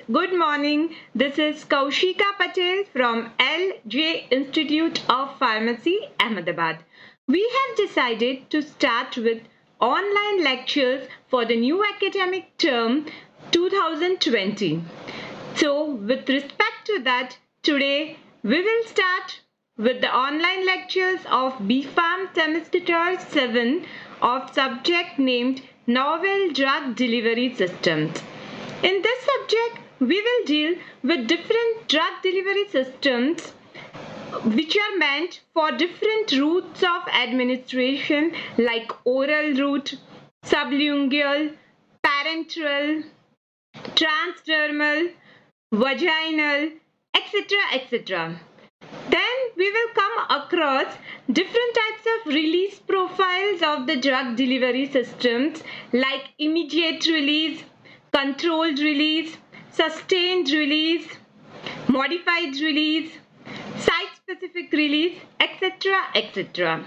good morning. This is Kaushika Patel from LJ Institute of Pharmacy, Ahmedabad. We have decided to start with online lectures for the new academic term 2020. So, with respect to that, today we will start with the online lectures of BPharm Semester 7 of subject named Novel Drug Delivery Systems. In this subject, we will deal with different drug delivery systems which are meant for different routes of administration like oral route, sublingual, parenteral, transdermal, vaginal, etc. Then we will come across different types of release profiles of the drug delivery systems like immediate release, controlled release, sustained release, modified release, site-specific release, etc.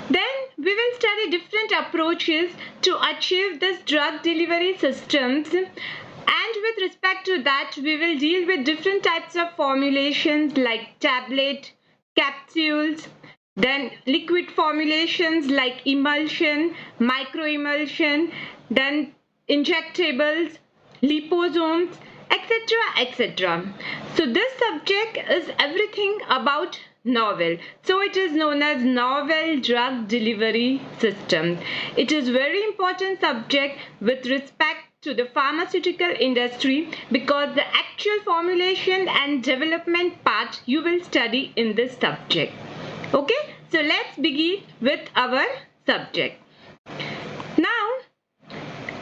Then we will study different approaches to achieve this drug delivery systems, and with respect to that we will deal with different types of formulations like tablet, capsules, then liquid formulations like emulsion, microemulsion, then injectables, liposomes, etc. So this subject is everything about novel. So it is known as novel drug delivery system. It is very important subject with respect to the pharmaceutical industry because the actual formulation and development part you will study in this subject. Okay, so let's begin with our subject. Now,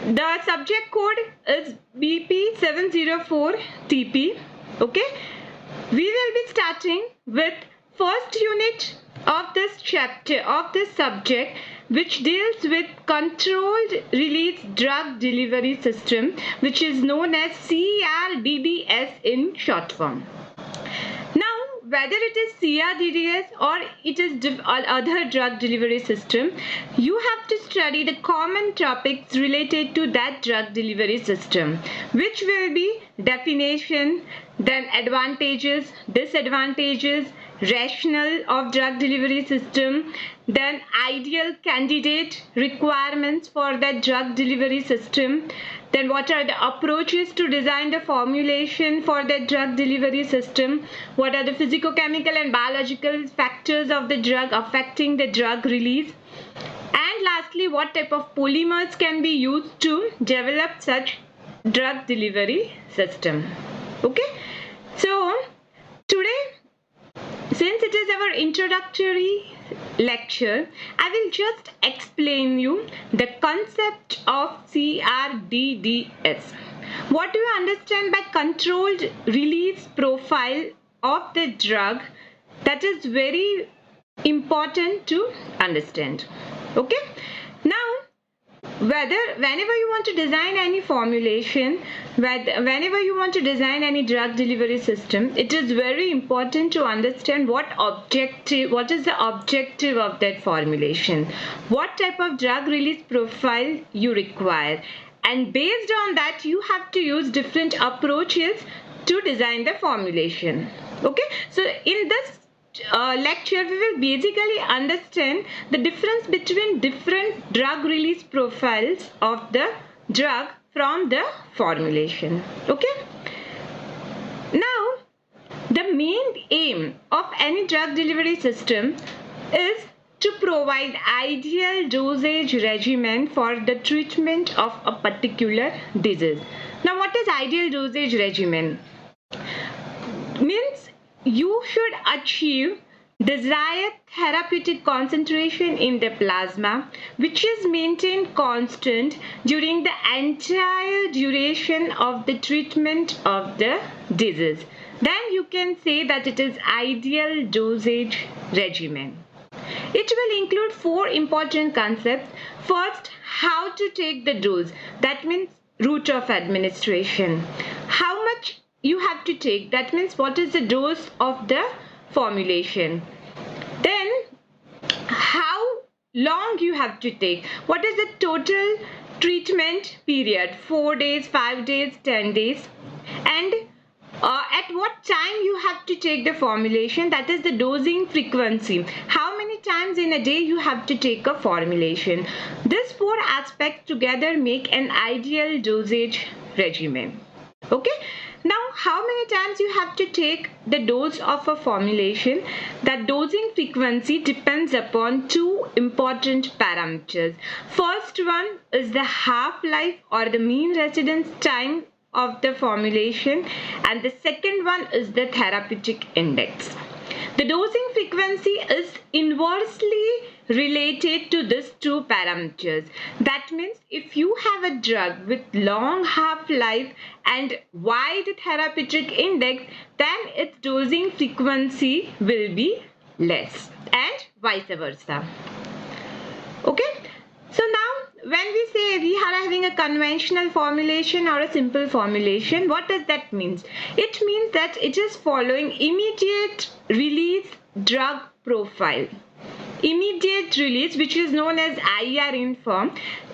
the subject code is BP704TP. Okay, we will be starting with first unit of this chapter of this subject, which deals with controlled release drug delivery system, which is known as CRDDS in short form. Now, whether it is CRDDS or it is other drug delivery system, you have to study the common topics related to that drug delivery system, which will be definition, then advantages, disadvantages, rationale of drug delivery system, then ideal candidate requirements for that drug delivery system, then what are the approaches to design the formulation for the drug delivery system, what are the physicochemical and biological factors of the drug affecting the drug release, and lastly what type of polymers can be used to develop such drug delivery system. Okay, so today, since it is our introductory lecture, I will just explain you the concept of CRDDS. What do you understand by controlled release profile of the drug? That is very important to understand. Okay? Now, whenever you want to design any formulation, whenever you want to design any drug delivery system, it is very important to understand what is the objective of that formulation, what type of drug release profile you require, and based on that you have to use different approaches to design the formulation. Okay, so in this lecture we will basically understand the difference between different drug release profiles of the drug from the formulation. Okay, now the main aim of any drug delivery system is to provide ideal dosage regimen for the treatment of a particular disease. Now what is ideal dosage regimen? Means you should achieve desired therapeutic concentration in the plasma, which is maintained constant during the entire duration of the treatment of the disease. Then you can say that it is ideal dosage regimen. It will include 4 important concepts. First, how to take the dose. That means route of administration. How much you have to take, that means what is the dose of the formulation. Then how long you have to take, what is the total treatment period, 4 days, 5 days, 10 days. and at what time you have to take the formulation, that is the dosing frequency. How many times in a day you have to take a formulation. These four aspects together make an ideal dosage regimen. Okay, now how many times you have to take the dose of a formulation? That dosing frequency depends upon two important parameters. First one is the half-life or the mean residence time of the formulation, and the second one is the therapeutic index. The dosing frequency is inversely related to these two parameters. That means if you have a drug with long half-life and wide therapeutic index, then its dosing frequency will be less, and vice versa. Okay, so now when we say we are having a conventional formulation or a simple formulation, what does that mean? It means that it is following immediate release drug profile. Immediate release, which is known as IR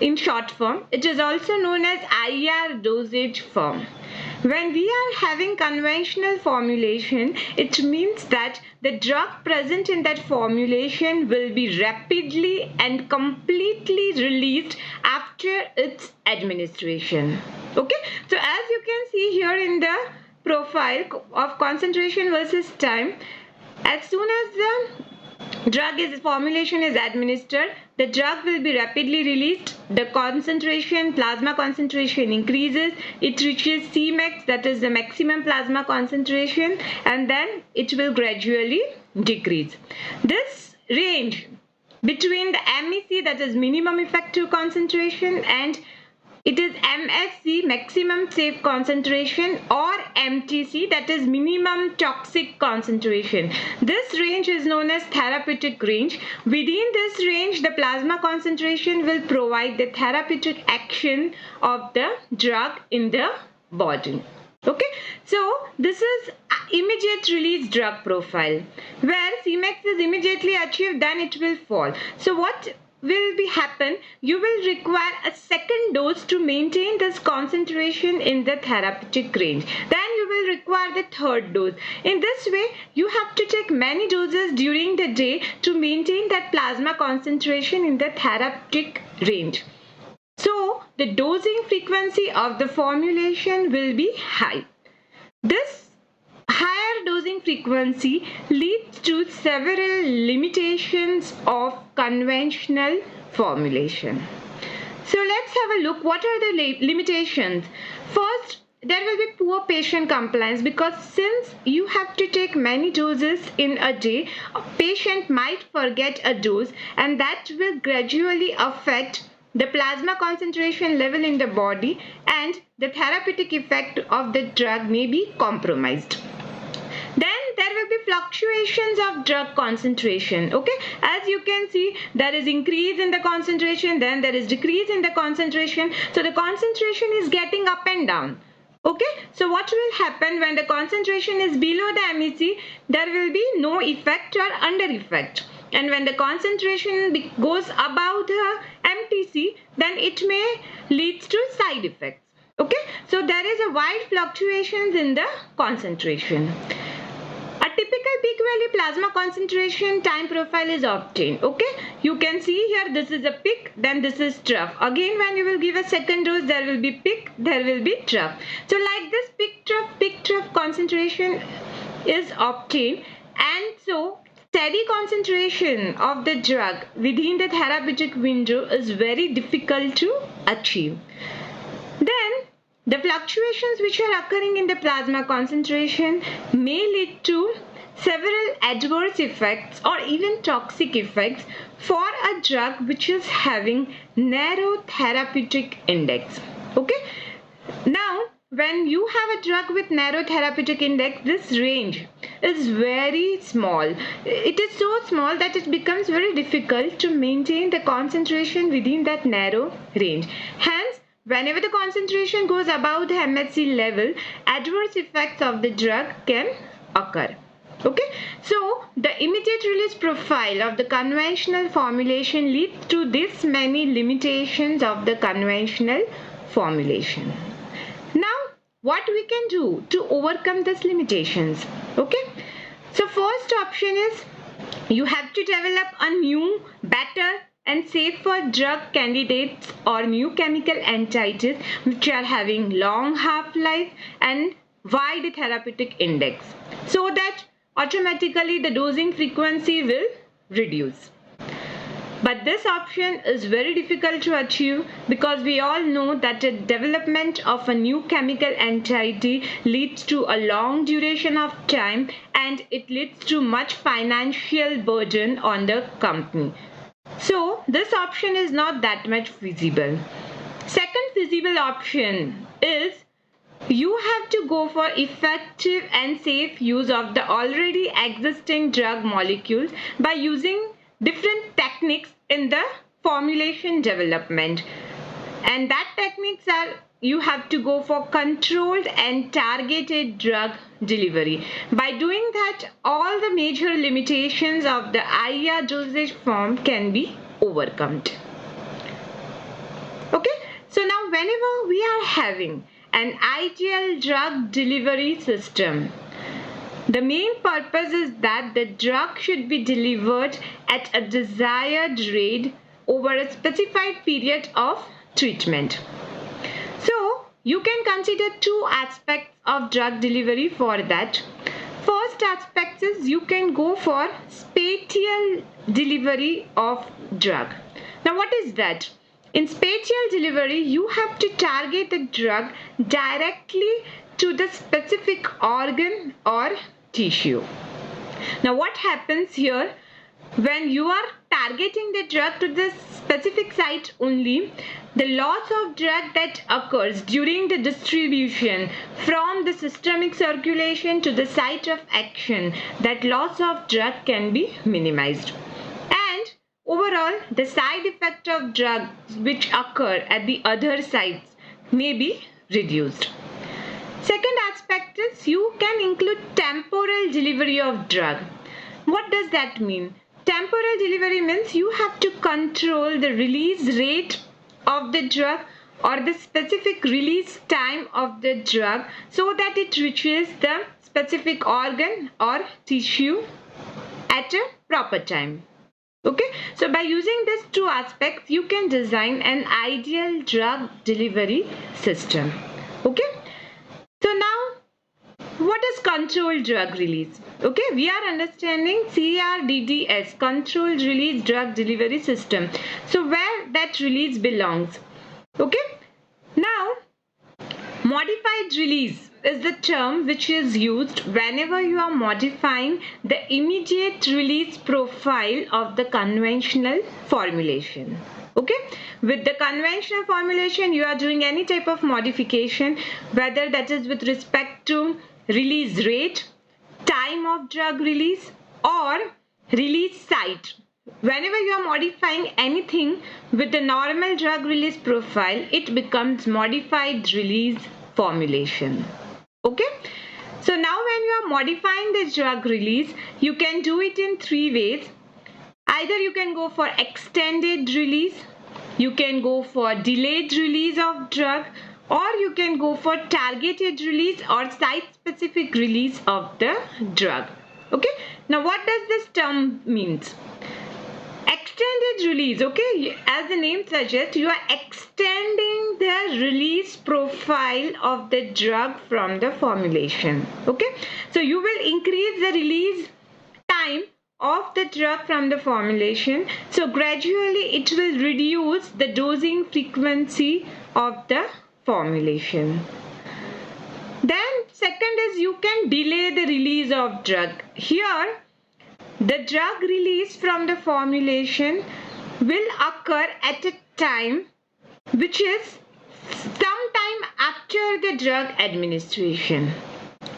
in short form. It is also known as IR dosage form. When we are having conventional formulation, it means that the drug present in that formulation will be rapidly and completely released after its administration. Okay, so as you can see here in the profile of concentration versus time, as soon as the formulation is administered, the drug will be rapidly released. The concentration, plasma concentration increases. It reaches Cmax, that is the maximum plasma concentration, and then it will gradually decrease. This range between the MEC, that is minimum effective concentration, and it is MSC, maximum safe concentration, or MTC, that is minimum toxic concentration. This range is known as therapeutic range. Within this range, the plasma concentration will provide the therapeutic action of the drug in the body. Okay, so this is immediate release drug profile. Where Cmax is immediately achieved, then it will fall. So what will be happen? You will require a second dose to maintain this concentration in the therapeutic range. Then you will require the third dose. In this way, you have to take many doses during the day to maintain that plasma concentration in the therapeutic range. So the dosing frequency of the formulation will be high. This higher dosing frequency leads to several limitations of conventional formulation. So let's have a look. What are the limitations? First, there will be poor patient compliance, because since you have to take many doses in a day, a patient might forget a dose, and that will gradually affect the plasma concentration level in the body, and the therapeutic effect of the drug may be compromised. Then there will be fluctuations of drug concentration. Okay, as you can see, there is increase in the concentration, then there is decrease in the concentration. So the concentration is getting up and down. Okay, so what will happen when the concentration is below the MEC? There will be no effect or under effect. And when the concentration goes above the MTC, then it may lead to side effects. Okay, so there is a wide fluctuations in the concentration. A typical peak value plasma concentration time profile is obtained. Okay, you can see here this is a peak, then this is trough. Again, when you will give a second dose, there will be peak, there will be trough. So like this peak trough concentration is obtained, and so steady concentration of the drug within the therapeutic window is very difficult to achieve. Then the fluctuations which are occurring in the plasma concentration may lead to several adverse effects or even toxic effects for a drug which is having narrow therapeutic index. Okay, now when you have a drug with narrow therapeutic index, this range is very small. It is so small that it becomes very difficult to maintain the concentration within that narrow range. Hence, whenever the concentration goes above the MHC level, adverse effects of the drug can occur. Okay, so the immediate release profile of the conventional formulation leads to this many limitations of the conventional formulation. Now, what we can do to overcome these limitations. Okay, so first option is you have to develop a new, better and safer drug candidates or new chemical entities which are having long half-life and wide therapeutic index, so that automatically the dosing frequency will reduce. But this option is very difficult to achieve because we all know that the development of a new chemical entity leads to a long duration of time and it leads to much financial burden on the company. So this option is not that much feasible. Second feasible option is you have to go for effective and safe use of the already existing drug molecules by using different techniques in the formulation development, and that techniques are you have to go for controlled and targeted drug delivery. By doing that, all the major limitations of the IR dosage form can be overcome. Okay, so now whenever we are having an ideal drug delivery system, the main purpose is that the drug should be delivered at a desired rate over a specified period of treatment. So, you can consider two aspects of drug delivery for that. First aspect is you can go for spatial delivery of drug. Now, what is that? In spatial delivery, you have to target the drug directly to the specific organ or tissue. Now what happens here, when you are targeting the drug to the specific site only, the loss of drug that occurs during the distribution from the systemic circulation to the site of action, that loss of drug can be minimized, and overall the side effect of drugs which occur at the other sites may be reduced. Second aspect is you can include temporal delivery of drug. What does that mean? Temporal delivery means you have to control the release rate of the drug or the specific release time of the drug so that it reaches the specific organ or tissue at a proper time. Okay, so by using these two aspects, you can design an ideal drug delivery system. Okay. So now, what is controlled drug release? Okay, we are understanding CRDDS, controlled release drug delivery system. So where that release belongs? Okay, now modified release is the term which is used whenever you are modifying the immediate release profile of the conventional formulation. Okay, with the conventional formulation you are doing any type of modification, whether that is with respect to release rate, time of drug release or release site. Whenever you are modifying anything with the normal drug release profile, it becomes modified release formulation. Okay, so now when you are modifying the drug release, you can do it in three ways. Either you can go for extended release, you can go for delayed release of drug, or you can go for targeted release or site-specific release of the drug. Okay, now what does this term means? Extended release, okay, as the name suggests, you are extending the release profile of the drug from the formulation. Okay, so you will increase the release time of the drug from the formulation, so gradually it will reduce the dosing frequency of the formulation. Then second is you can delay the release of drug. Here the drug release from the formulation will occur at a time which is sometime after the drug administration.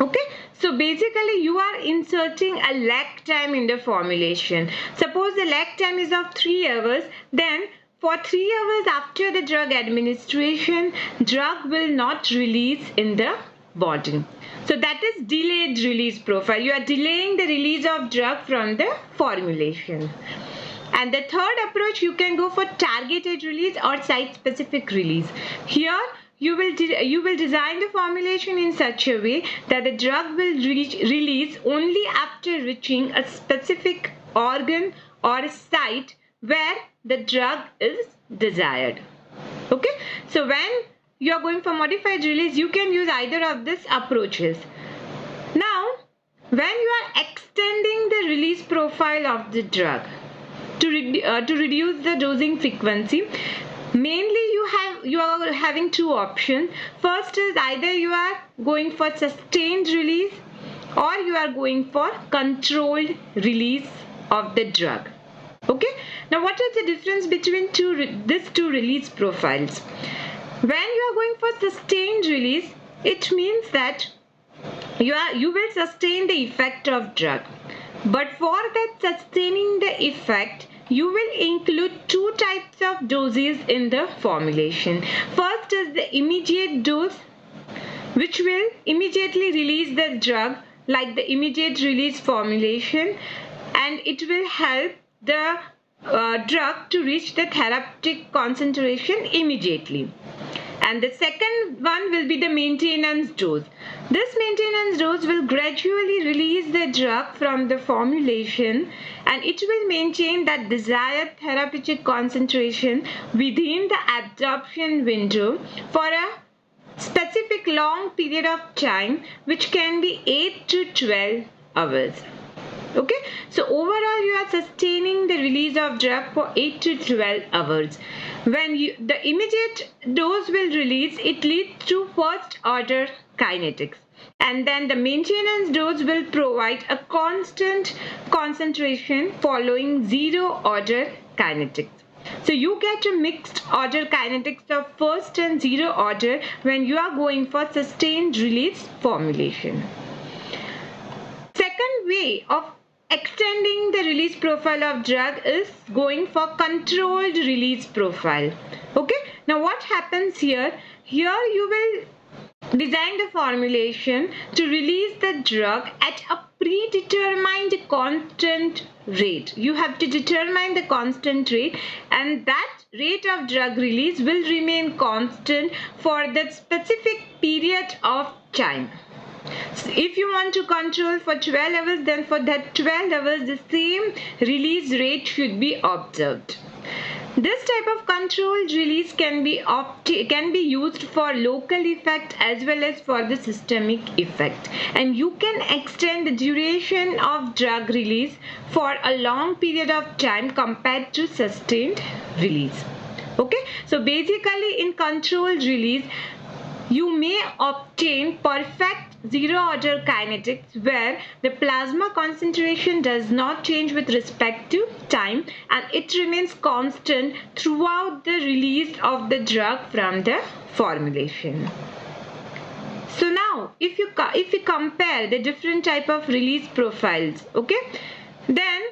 Okay, so basically you are inserting a lag time in the formulation. Suppose the lag time is of 3 hours, then for 3 hours after the drug administration, drug will not release in the body. So that is delayed release profile. You are delaying the release of drug from the formulation. And the third approach, you can go for targeted release or site-specific release. Here you will design the formulation in such a way that the drug will release only after reaching a specific organ or site where the drug is desired. Okay, so when you are going for modified release, you can use either of these approaches. Now, when you are extending the release profile of the drug to reduce the dosing frequency, mainly you are having two options. First is either you are going for sustained release or you are going for controlled release of the drug. Okay, now what is the difference between these two release profiles? When you are going for sustained release, it means that you will sustain the effect of drug, but for that sustaining the effect, you will include two types of doses in the formulation. First is the immediate dose, which will immediately release the drug, like the immediate release formulation, and it will help the drug to reach the therapeutic concentration immediately. And the second one will be the maintenance dose. This maintenance dose will gradually release the drug from the formulation, and it will maintain that desired therapeutic concentration within the absorption window for a specific long period of time, which can be 8 to 12 hours. Okay, so overall you are sustaining the release of drug for 8 to 12 hours. When the immediate dose will release, it leads to first order kinetics, and then the maintenance dose will provide a constant concentration following zero order kinetics. So you get a mixed order kinetics of first and zero order when you are going for sustained release formulation. Second way of extending the release profile of drug is going for controlled release profile. Okay, now what happens here? Here you will design the formulation to release the drug at a predetermined constant rate. You have to determine the constant rate, and that rate of drug release will remain constant for that specific period of time. So if you want to control for 12 hours, then for that 12 hours the same release rate should be observed. This type of controlled release can be used for local effect as well as for the systemic effect, and you can extend the duration of drug release for a long period of time compared to sustained release. Okay, so basically in controlled release you may obtain perfect zero order kinetics where the plasma concentration does not change with respect to time, and it remains constant throughout the release of the drug from the formulation. So now if you compare the different type of release profiles, okay, then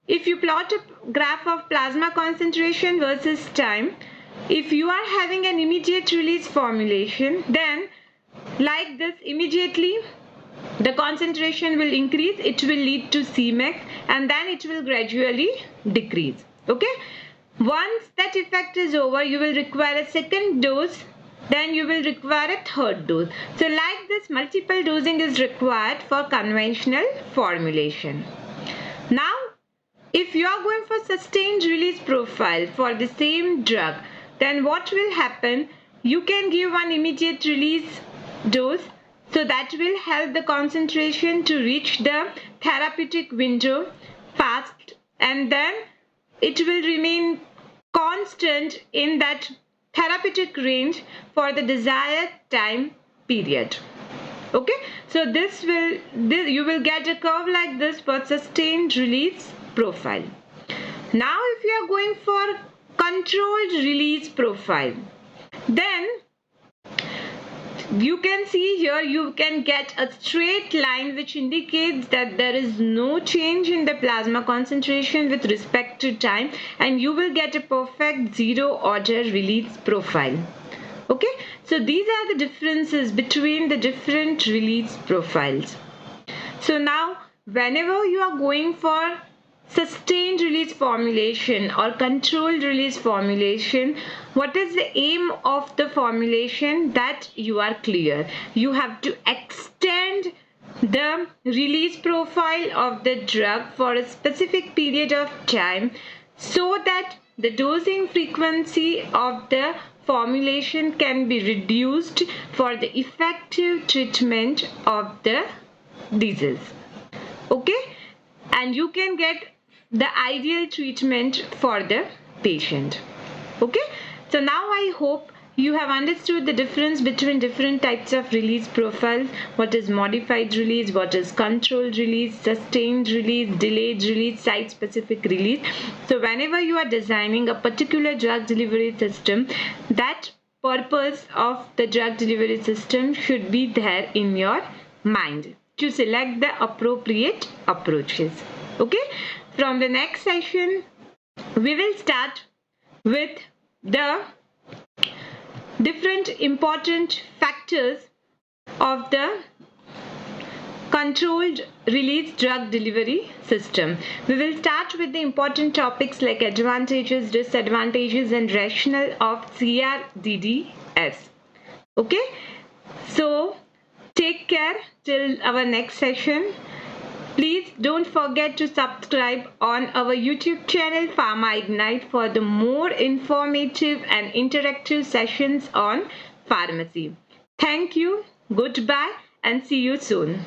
if you plot a graph of plasma concentration versus time, if you are having an immediate release formulation, then like this, immediately the concentration will increase, it will lead to Cmax, and then it will gradually decrease. Okay, once that effect is over, you will require a second dose, then you will require a third dose. So like this, multiple dosing is required for conventional formulation. Now if you are going for sustained release profile for the same drug, then what will happen? You can give one immediate release dose, so that will help the concentration to reach the therapeutic window fast, and then it will remain constant in that therapeutic range for the desired time period. Okay, so you will get a curve like this for sustained release profile. Now if you are going for controlled release profile, then you can see here you can get a straight line which indicates that there is no change in the plasma concentration with respect to time, and you will get a perfect zero order release profile. Okay, so these are the differences between the different release profiles. So now whenever you are going for sustained release formulation or controlled release formulation, what is the aim of the formulation? That you are clear. You have to extend the release profile of the drug for a specific period of time so that the dosing frequency of the formulation can be reduced for the effective treatment of the disease. Okay, and you can get the ideal treatment for the patient. Okay, so now I hope you have understood the difference between different types of release profiles. What is modified release, what is controlled release, sustained release, delayed release, site specific release. So whenever you are designing a particular drug delivery system, that purpose of the drug delivery system should be there in your mind to select the appropriate approaches. Okay, from the next session we will start with the different important factors of the controlled release drug delivery system. We will start with the important topics like advantages, disadvantages and rationale of CRDDS. Okay, so take care till our next session. Please don't forget to subscribe on our YouTube channel Pharma Ignite for the more informative and interactive sessions on pharmacy. Thank you, goodbye and see you soon.